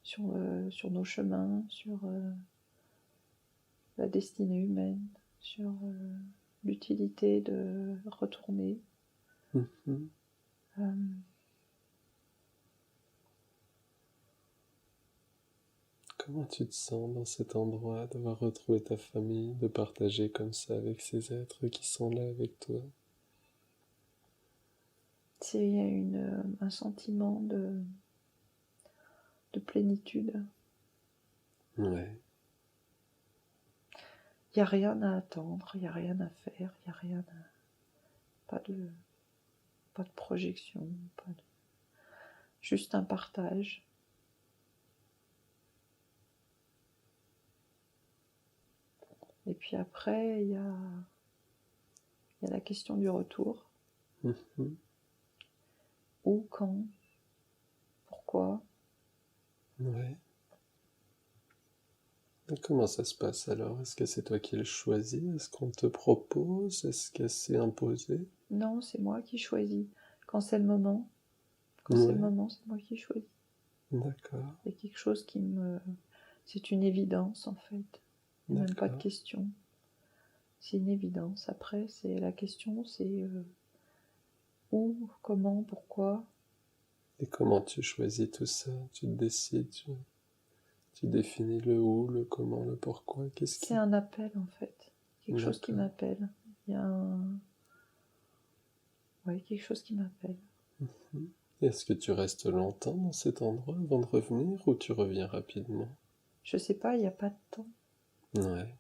sur nos chemins, sur la destinée humaine, sur l'utilité de retourner. Mhm. Euh, Comment tu te sens dans cet endroit, d'avoir retrouvé ta famille, de partager comme ça avec ces êtres qui sont là avec toi? il y a un sentiment de plénitude. Ouais. Il n'y a rien à attendre, il n'y a rien à faire, il n'y a rien à... Pas de projection, juste un partage. Et puis après, il y a la question du retour. Mhm. Où, quand, pourquoi. Ouais. Et comment ça se passe alors? Est-ce que c'est toi qui le choisis? Est-ce qu'on te propose? Est-ce que c'est imposé? Non, c'est moi qui choisis. Quand c'est le moment, Ouais, c'est moi qui choisis. d'accord, C'est quelque chose qui me... C'est une évidence en fait. Il n'y a même pas de d'accord. question. C'est une évidence. Après, c'est la question, c'est où, comment, pourquoi. Et comment tu choisis tout ça? Tu te décides, tu définis le où, le comment, le pourquoi, qu'est-ce C'est qui... un appel en fait. Quelque chose qui D'accord. m'appelle. Il y a un... Ouais, quelque chose qui m'appelle. Mhm. Est-ce que tu restes longtemps dans cet endroit avant de revenir ou tu reviens rapidement? Je sais pas, il n'y a pas de temps. Ouais.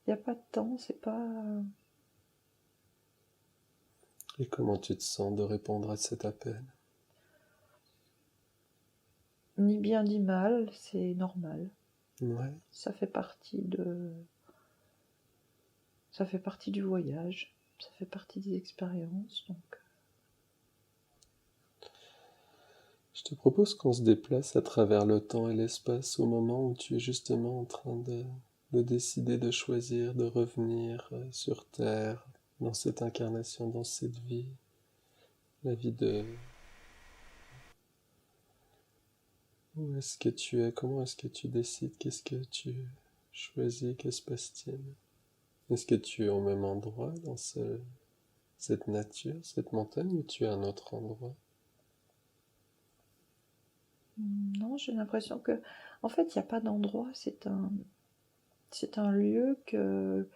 Il n'y a pas de temps, c'est pas... Et comment tu te sens de répondre à cet appel? Ni bien ni mal, c'est normal. Ouais. Ça fait partie de... Ça fait partie du voyage. Ça fait partie des expériences, donc... Je te propose qu'on se déplace à travers le temps et l'espace au moment où tu es justement en train de de décider de choisir de revenir sur Terre, dans cette incarnation, dans cette vie, la vie de... Où est-ce que tu es? Comment est-ce que tu décides? Qu'est-ce que tu choisis? Que se passe-t-il? Est-ce que tu es au même endroit dans cette nature, cette montagne, ou tu es à un autre endroit? Non, j'ai l'impression que, en fait, il n'y a pas d'endroit, c'est un lieu que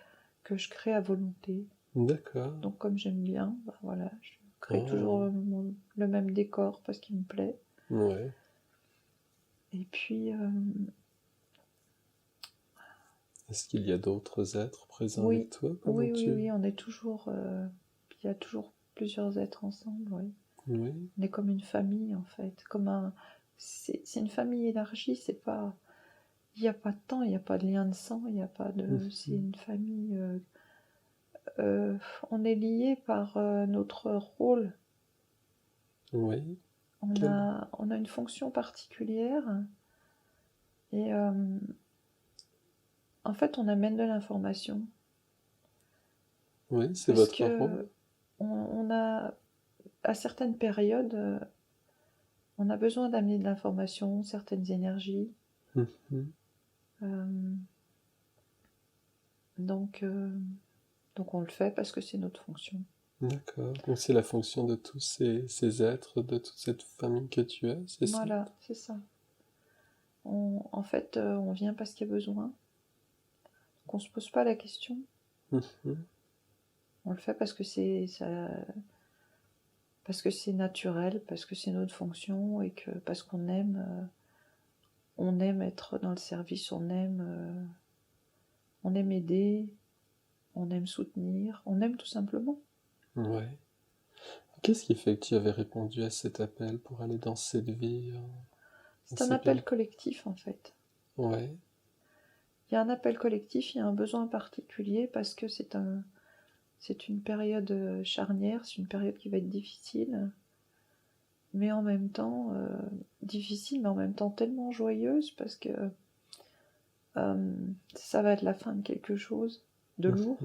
je crée à volonté. D'accord. Donc comme j'aime bien, bah voilà, je crée toujours Oh, le même décor parce qu'il me plaît. ouais. Et puis, Est-ce qu'il y a d'autres êtres présents oui, avec toi pendant oui, que oui, tu... oui, on est toujours, il y a toujours plusieurs êtres ensemble, oui. Oui. On est comme une famille en fait, c'est une famille élargie, c'est pas, il n'y a pas de temps, il n'y a pas de lien de sang, il n'y a pas de, c'est Mhm. une famille. Euh, on est lié par notre rôle. Oui. On Quel... a, on a une fonction particulière et en fait, on amène de l'information Oui, c'est parce votre que rôle. on a, à certaines périodes, on a besoin d'amener de l'information, certaines énergies. Mhm. Euh, donc, euh, donc, on le fait parce que c'est notre fonction. D'accord. Donc c'est la fonction de tous ces êtres, de toute cette famille que tu as, c'est ça? Voilà, c'est ça. En fait, on vient parce qu'il y a besoin. Donc, on se pose pas la question. Mhm. On le fait parce que c'est ça, parce que c'est naturel, parce que c'est notre fonction et que parce on aime être dans le service, on aime aider, on aime soutenir, on aime tout simplement. Ouais. Qu'est-ce qui fait que tu avais répondu à cet appel pour aller dans cette vie? C'est un C'est bien. appel collectif en fait. Ouais. Il y a un appel collectif, il y a un besoin particulier parce que c'est une période charnière, c'est une période qui va être difficile, mais en même temps difficile, mais en même temps tellement joyeuse parce que ça va être la fin de quelque chose de lourd.